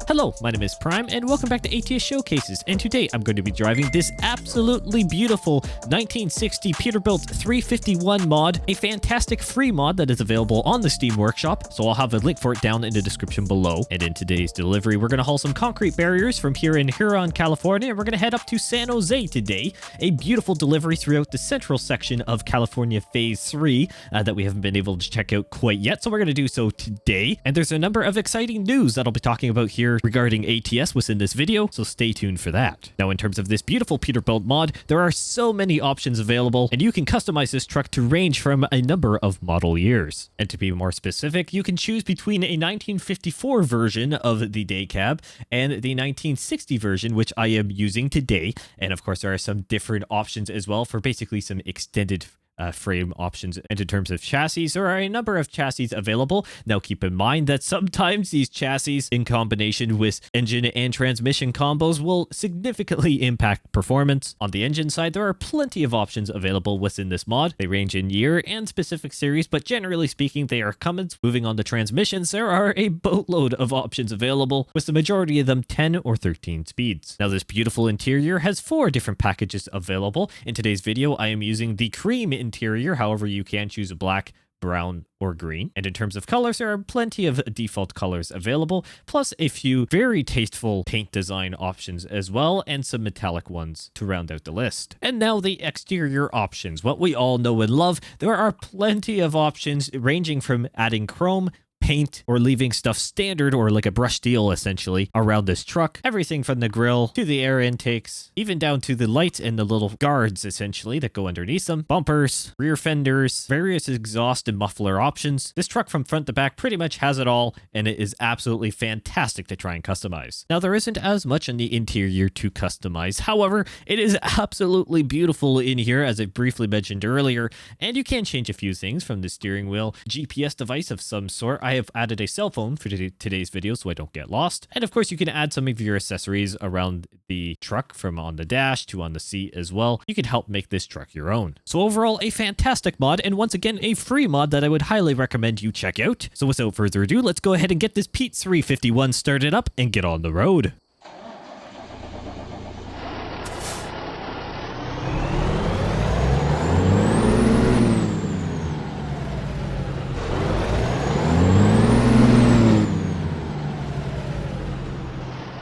Hello, my name is Prime, and welcome back to ATS Showcases, and today I'm going to be driving this absolutely beautiful 1960 Peterbilt 351 mod, a fantastic free mod that is available on the Steam Workshop, so I'll have a link for it down in the description below. And in today's delivery, we're going to haul some concrete barriers from here in Huron, California, and we're going to head up to San Jose today, a beautiful delivery throughout the central section of California Phase 3 that we haven't been able to check out quite yet, so we're going to do so today. And there's a number of exciting news that I'll be talking about here regarding ATS within this video, so stay tuned for that. Now, in terms of this beautiful Peterbilt mod, there are so many options available, and you can customize this truck to range from a number of model years. And to be more specific, you can choose between a 1954 version of the day cab and the 1960 version, which I am using today. And of course, there are some different options as well for basically some extended frame options. And in terms of chassis, there are a number of chassis available. Now keep in mind that sometimes these chassis in combination with engine and transmission combos will significantly impact performance. On the engine side, there are plenty of options available within this mod. They range in year and specific series, but generally speaking, they are Cummins. Moving on to transmissions, there are a boatload of options available, with the majority of them 10 or 13 speeds. Now this beautiful interior has 4 different packages available. In today's video, I am using the cream interior, however you can choose a black, brown, or green. And in terms of colors, there are plenty of default colors available, plus a few very tasteful paint design options as well, and some metallic ones to round out the list. And now the exterior options, what we all know and love. There are plenty of options ranging from adding chrome, paint, or leaving stuff standard or like a brushed steel essentially around this truck. Everything from the grille to the air intakes, even down to the lights and the little guards essentially that go underneath them, bumpers, rear fenders, various exhaust and muffler options. This truck from front to back pretty much has it all, and it is absolutely fantastic to try and customize. Now there isn't as much on the interior to customize, however it is absolutely beautiful in here, as I briefly mentioned earlier, and you can change a few things from the steering wheel, GPS device of some sort. I have added a cell phone for today's video so I don't get lost. And of course, you can add some of your accessories around the truck, from on the dash to on the seat as well. You can help make this truck your own. So overall, a fantastic mod, and once again, a free mod that I would highly recommend you check out. So without further ado, let's go ahead and get this Pete 351 started up and get on the road.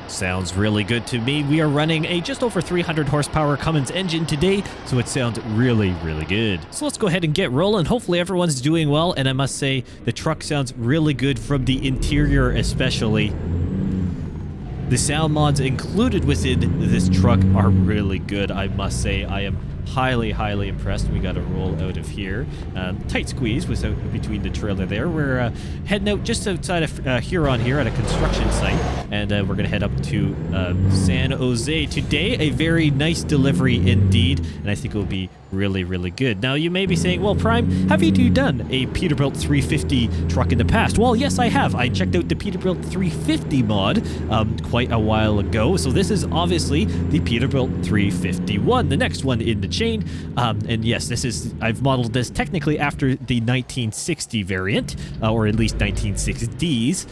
Sounds really good to me. We are running a just over 300 horsepower Cummins engine today, so it sounds really good. So let's go ahead and get rolling. Hopefully everyone's doing well, and I must say the truck sounds really good from the interior especially. The sound mods included within this truck are really good, I must say. I am highly impressed. We got to roll out of here. Tight squeeze was out between the trailer there. We're heading out just outside of Huron here at a construction site, and we're going to head up to San Jose today. A very nice delivery indeed, and I think it will be really good. Now you may be saying, well, Prime, have you done a Peterbilt 350 truck in the past? Well, yes, I have. I checked out the Peterbilt 350 mod quite a while ago, so this is obviously the Peterbilt 351, the next one in the chain. And yes, I've modeled this technically after the 1960 variant, or at least 1960s,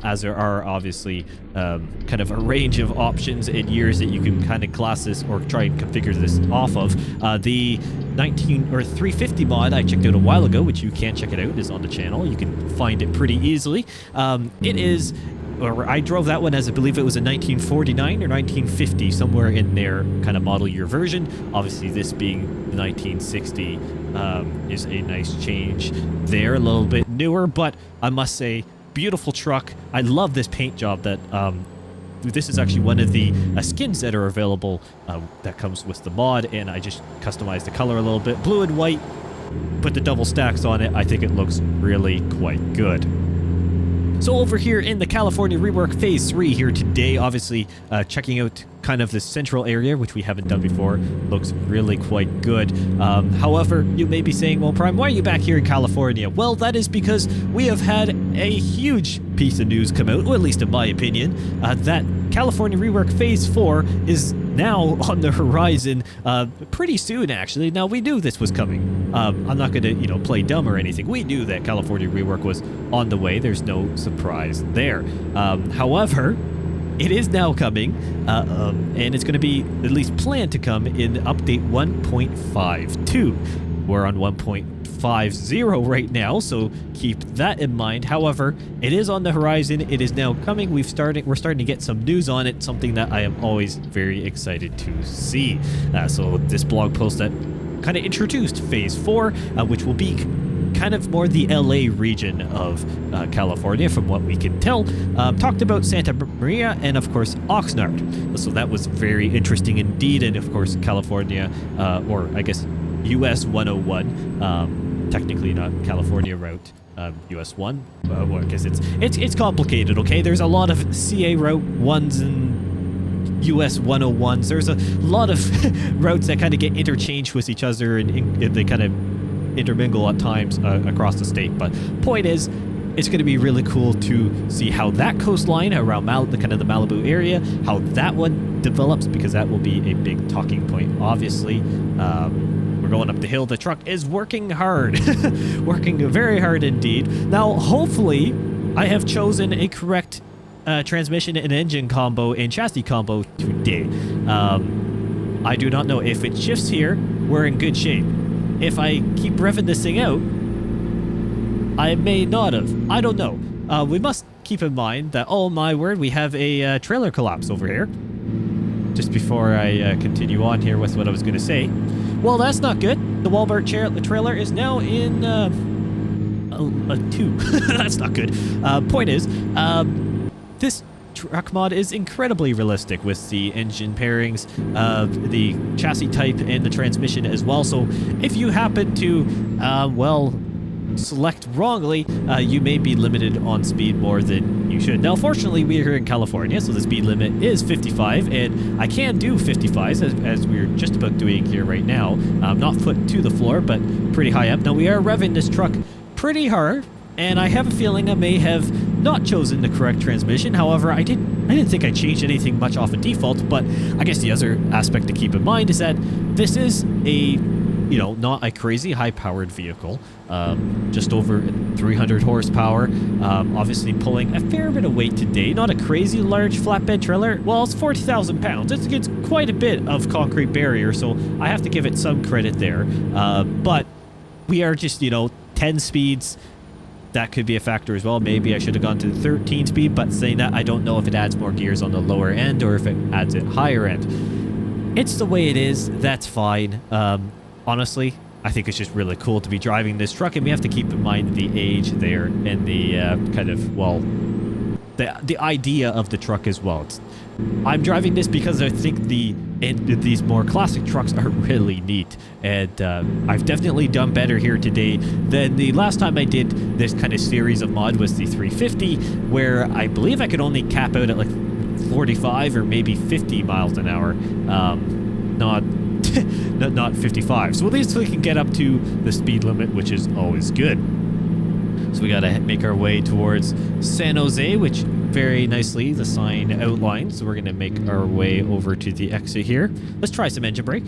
as there are obviously kind of a range of options and years that you can kind of class this or try and configure this off of. The 350 mod I checked out a while ago, which you can check it out, is on the channel. You can find it pretty easily. I drove that one as I believe it was a 1949 or 1950, somewhere in there kind of model year version. Obviously this being the 1960 is a nice change there, a little bit newer, but I must say, beautiful truck. I love this paint job that this is actually one of the skins that are available that comes with the mod, and I just customized the color a little bit, blue and white, put the double stacks on it. I think it looks really quite good. So over here in the California rework phase 3 here today, obviously checking out kind of the central area, which we haven't done before, looks really quite good. However, you may be saying, well, Prime, why are you back here in California? Well, that is because we have had a huge piece of news come out, or at least in my opinion, that California rework phase 4 is now on the horizon pretty soon, actually. Now, we knew this was coming. I'm not going to, play dumb or anything. We knew that California rework was on the way. There's no surprise there. However, it is now coming, and it's going to be at least planned to come in update 1.52. We're on 1.50 right now, so keep that in mind. However, it is on the horizon. It is now coming. We're starting to get some news on it, something that I am always very excited to see. So this blog post that kind of introduced Phase 4, which will be kind of more the LA region of California, from what we can tell. Talked about Santa Maria and, of course, Oxnard. So that was very interesting indeed. And, of course, California, or I guess US 101, technically not California route, US 1. Well, I guess it's complicated, okay? There's a lot of CA Route 1s and US 101s. There's a lot of routes that kind of get interchanged with each other, and they kind of intermingle at times across the state. But point is, it's going to be really cool to see how that coastline around the kind of the Malibu area, how that one develops, because that will be a big talking point, obviously. We're going up the hill. The truck is working hard, working very hard indeed. Now, hopefully, I have chosen a correct transmission and engine combo and chassis combo today. I do not know if it shifts here. We're in good shape. If I keep revving this thing out, I may not have. I don't know. We must keep in mind that, oh my word, we have a trailer collapse over here. Just before I continue on here with what I was going to say. Well, that's not good. The Walmart trailer is now in a 2. That's not good. Point is, this truck mod is incredibly realistic with the engine pairings, the chassis type, and the transmission as well. So if you happen to, well, select wrongly, you may be limited on speed more than you should. Now, fortunately, we're here in California, so the speed limit is 55, and I can do 55s as we're just about doing here right now. Not foot to the floor, but pretty high up. Now, we are revving this truck pretty hard, and I have a feeling I may have not chosen the correct transmission. However, I didn't think I changed anything much off of default, but I guess the other aspect to keep in mind is that this is a, you know, not a crazy high-powered vehicle, just over 300 horsepower, obviously pulling a fair bit of weight today. Not a crazy large flatbed trailer. Well, it's 40,000 pounds. It's quite a bit of concrete barrier, so I have to give it some credit there. But we are just, you know, 10 speeds. That could be a factor as well. Maybe I should have gone to 13 speed, but saying that, I don't know if it adds more gears on the lower end or if it adds it higher end. It's the way it is. That's fine. Honestly, I think it's just really cool to be driving this truck, and we have to keep in mind the age there and the kind of, well, the idea of the truck as well. I'm driving this because I think these more classic trucks are really neat, and I've definitely done better here today than the last time I did this kind of series of mod was the 350, where I believe I could only cap out at like 45 or maybe 50 miles an hour, not 55. So at least we can get up to the speed limit, which is always good. So we gotta make our way towards San Jose, which very nicely the sign outlines. So we're gonna make our way over to the exit here. Let's try some engine brake.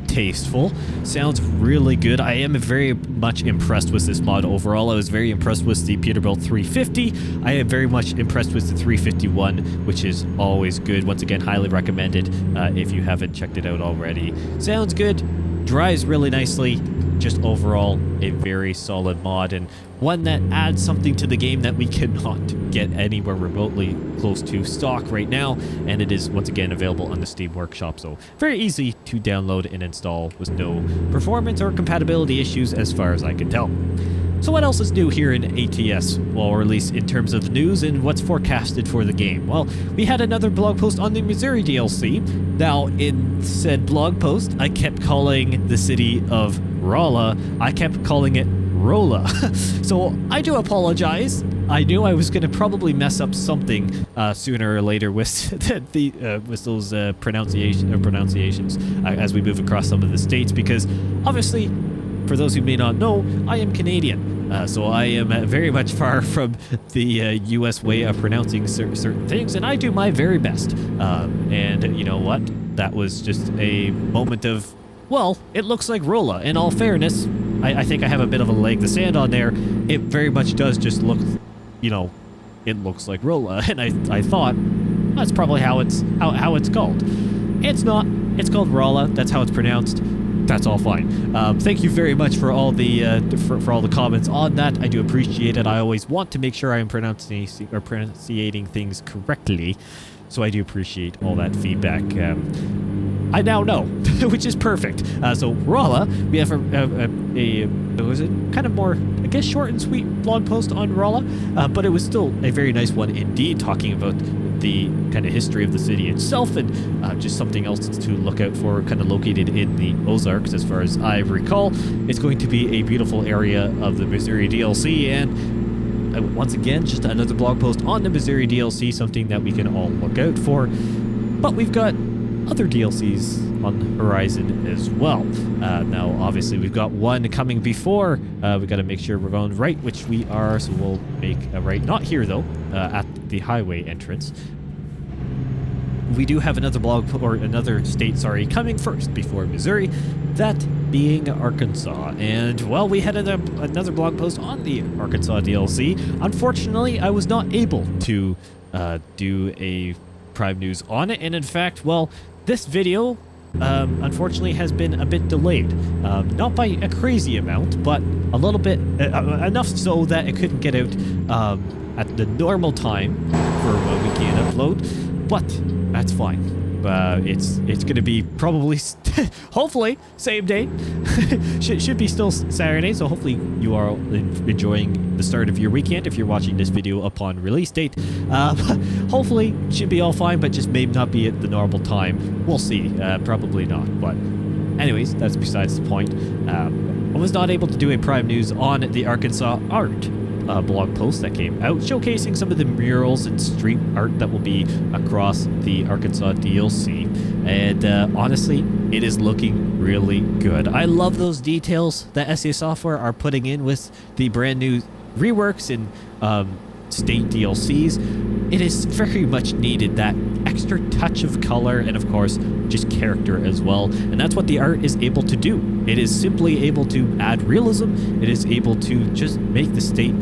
Tasteful. Sounds really good. I am very much impressed with this mod overall. I was very impressed with the Peterbilt 350. I am very much impressed with the 351, which is always good. Once again, highly recommended if you haven't checked it out already. Sounds good. Drives really nicely. Just overall a very solid mod, and one that adds something to the game that we cannot get anywhere remotely close to stock right now, and it is once again available on the Steam Workshop, so very easy to download and install with no performance or compatibility issues as far as I can tell. So what else is new here in ATS? Well, or at least in terms of the news and what's forecasted for the game. Well, we had another blog post on the Missouri DLC. Now, in said blog post, I kept calling the city of Rolla, I kept calling it Rolla. So I do apologize. I knew I was going to probably mess up something sooner or later with with those pronunciations as we move across some of the states, because obviously, for those who may not know, I am Canadian, so I am very much far from the U.S. way of pronouncing certain things, and I do my very best. And you know what? That was just a moment of, well, it looks like Rolla. In all fairness, I think I have a bit of a leg to stand on there. It very much does just look, you know, it looks like Rolla, and I thought that's probably how it's called. It's not. It's called Rolla. That's how it's pronounced. That's all fine. Thank you very much for all the for all the comments on that. I do appreciate it. I always want to make sure I am pronunciating things correctly, so I do appreciate all that feedback. I now know, which is perfect. So Rolla, we have was it kind of more, I guess, short and sweet blog post on Rolla, but it was still a very nice one indeed, talking about the kind of history of the city itself, and just something else to look out for, kind of located in the Ozarks as far as I recall. It's going to be a beautiful area of the Missouri DLC, and once again, just another blog post on the Missouri DLC, something that we can all look out for. But we've got other DLCs on the horizon as well. Now, obviously, we've got one coming before. We've got to make sure we're going right, which we are, so we'll make a right. Not here, though, at the highway entrance. We do have another another state, sorry, coming first before Missouri, that being Arkansas. And, well, we had another blog post on the Arkansas DLC. Unfortunately, I was not able to do a Prime News on it, and in fact, well, this video unfortunately has been a bit delayed, not by a crazy amount, but a little bit, enough so that it couldn't get out at the normal time for when we can upload, but that's fine. It's gonna be probably hopefully same day. should be still Saturday, so hopefully you are enjoying the start of your weekend if you're watching this video upon release date. Hopefully should be all fine, but just may not be at the normal time. We'll see. Probably not, but anyways, that's besides the point. I was not able to do a Prime News on the Arkansas art blog post that came out, showcasing some of the murals and street art that will be across the Arkansas DLC. And honestly, it is looking really good. I love those details that SA Software are putting in with the brand new reworks and state DLCs. It is very much needed, that extra touch of color and, of course, just character as well. And that's what the art is able to do. It is simply able to add realism. It is able to just make the state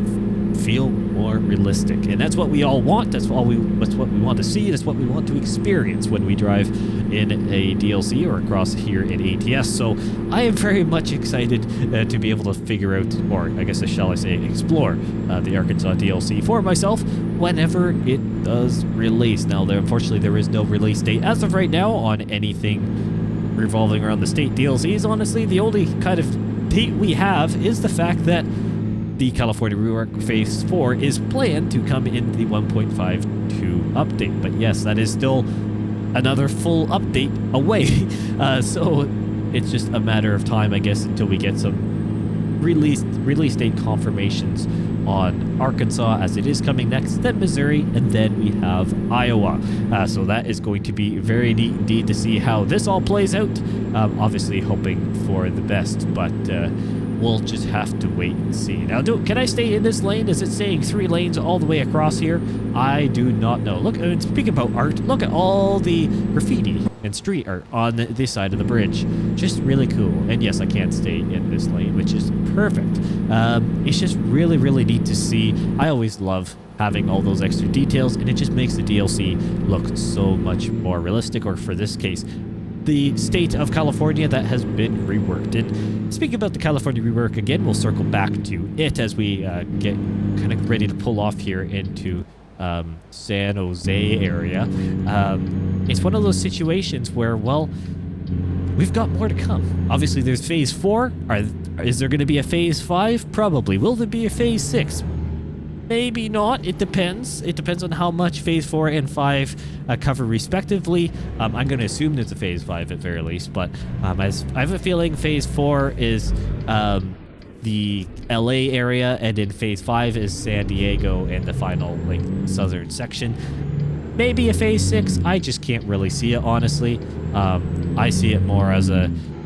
feel more realistic, and that's what we all want. That's what we want to see. That's what we want to experience when we drive in a DLC or across here in ATS. So I am very much excited to be able to figure out, or I guess shall I say, explore the Arkansas DLC for myself whenever it does release. Now, unfortunately, there is no release date as of right now on anything revolving around the state DLCs. Honestly, the only kind of date we have is the fact that the California Rework Phase 4 is planned to come in the 1.52 update. But yes, that is still another full update away. So it's just a matter of time, I guess, until we get some release date confirmations on Arkansas, as it is coming next, then Missouri, and then we have Iowa. So that is going to be very neat indeed to see how this all plays out. Obviously hoping for the best, but we'll just have to wait and see. Now, can I stay in this lane? Is it saying 3 lanes all the way across here? I do not know. Look, and speaking about art, look at all the graffiti and street art on this side of the bridge. Just really cool. And yes, I can stay in this lane, which is perfect. It's just really, really neat to see. I always love having all those extra details, and it just makes the DLC look so much more realistic, or for this case, the state of California that has been reworked. And speaking about the California rework again, we'll circle back to it as we get kind of ready to pull off here into San Jose area. It's one of those situations where, well, we've got more to come. Obviously, there's Phase 4. Is there going to be a Phase 5? Probably. Will there be a Phase 6? Maybe not. It depends. It depends on how much Phase 4 and 5 cover respectively. I'm going to assume there's a Phase 5 at very least, but I have a feeling Phase 4 is the LA area, and in Phase 5 is San Diego and the final southern section. Maybe a Phase 6. I just can't really see it, honestly. I see it more as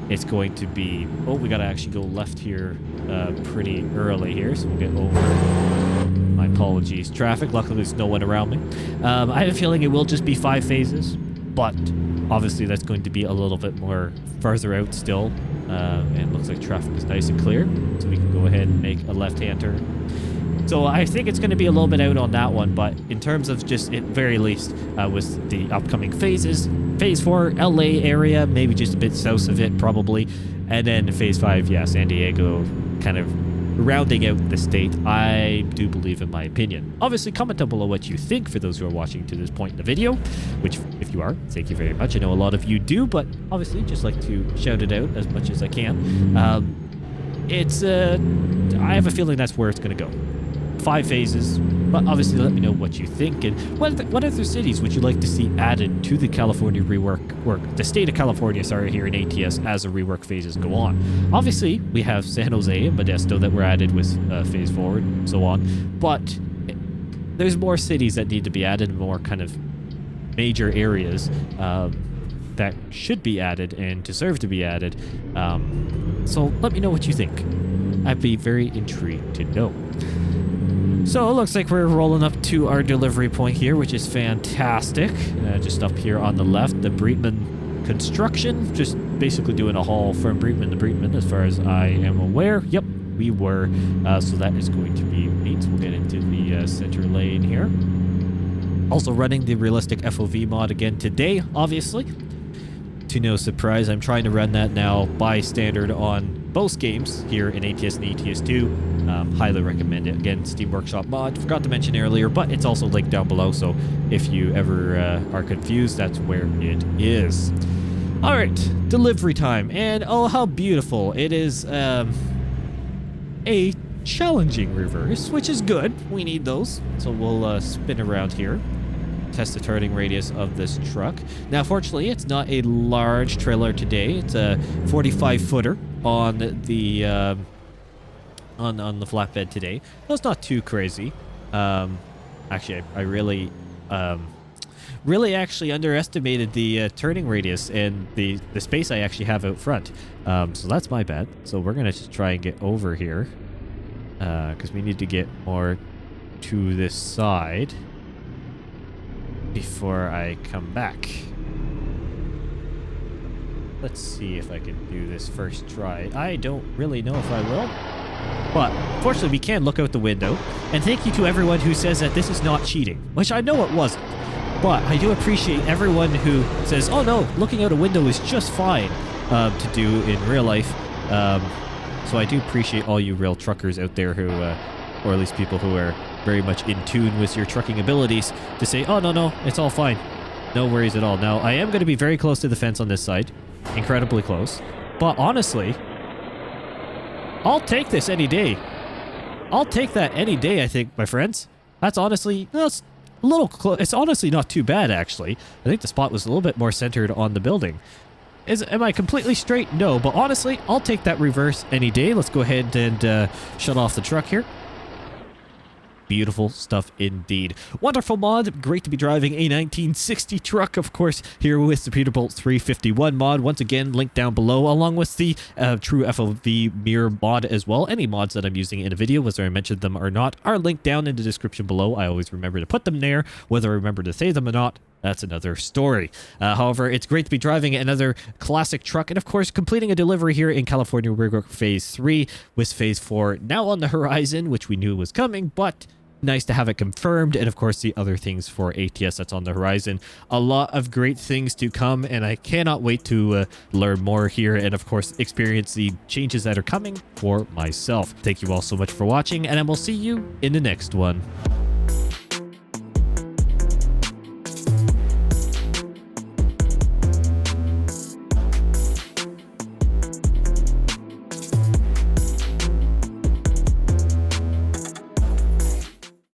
it's going to be... Oh, we got to actually go left here pretty early here, so we'll get over... My apologies, traffic. Luckily, there's no one around me. I have a feeling it will just be 5 phases, but obviously that's going to be a little bit more further out still And looks like traffic is nice and clear. So we can go ahead and make a left-hand turn. So I think it's going to be a little bit out on that one, but in terms of just at very least with the upcoming phases, phase 4, LA area, maybe just a bit south of it probably, and then phase 5, yeah, San Diego, kind of rounding out the state, I do believe, in my opinion. Obviously, comment down below what you think for those who are watching to this point in the video, which, if you are, thank you very much. I know a lot of you do, but obviously just like to shout it out as much as I can. I have a feeling that's where it's going to go. 5 phases, but obviously let me know what you think, and what other cities would you like to see added to the California the state of California, sorry, here in ATS as the rework phases go on. Obviously, we have San Jose and Modesto that were added with phase 4 and so on, but there's more cities that need to be added, more kind of major areas that should be added and deserve to be added. So let me know what you think. I'd be very intrigued to know. So it looks like we're rolling up to our delivery point here, which is fantastic. Just up here on the left, the Breitman construction, just basically doing a haul from Breitman to Breitman as far as I am aware. Yep, we were. So that is going to be neat. We'll get into the center lane here. Also running the realistic FOV mod again today, obviously. To no surprise, I'm trying to run that now by standard on both games here in ATS and ATS2. Highly recommend it. Again, Steam Workshop mod. Forgot to mention earlier, but it's also linked down below. So if you ever are confused, that's where it is. All right, delivery time. And oh, how beautiful. It is a challenging reverse, which is good. We need those. So we'll spin around here. Test the turning radius of this truck. Now, fortunately, it's not a large trailer today. It's a 45-footer on the on the flatbed today. That's not too crazy. Actually, I really actually underestimated the turning radius and the space I actually have out front. So that's my bad. So we're gonna just try and get over here because we need to get more to this side before I come back. Let's see if I can do this first try. I don't really know if I will, but fortunately we can look out the window. And thank you to everyone who says that this is not cheating, which I know it wasn't. But I do appreciate everyone who says, oh no, looking out a window is just fine to do in real life. So I do appreciate all you real truckers out there who, or at least people who are very much in tune with your trucking abilities, to say, oh no, it's all fine. No worries at all. Now, I am going to be very close to the fence on this side. Incredibly close. But honestly, I'll take this any day. I'll take that any day, I think, my friends. That's honestly, that's a little close. It's honestly not too bad, actually. I think the spot was a little bit more centered on the building. Am I completely straight? No, but honestly, I'll take that reverse any day. Let's go ahead and shut off the truck here. Beautiful stuff indeed. Wonderful mod. Great to be driving a 1960 truck, of course, here with the Peterbilt 351 mod. Once again, linked down below, along with the true FOV mirror mod as well. Any mods that I'm using in a video, whether I mentioned them or not, are linked down in the description below. I always remember to put them there. Whether I remember to say them or not, that's another story. However, it's great to be driving another classic truck and, of course, completing a delivery here in California Rework Phase 3 with Phase 4 now on the horizon, which we knew was coming, but nice to have it confirmed, and of course the other things for ATS that's on the horizon. A lot of great things to come, and I cannot wait to learn more here and of course experience the changes that are coming for myself. Thank you all so much for watching, and I will see you in the next one.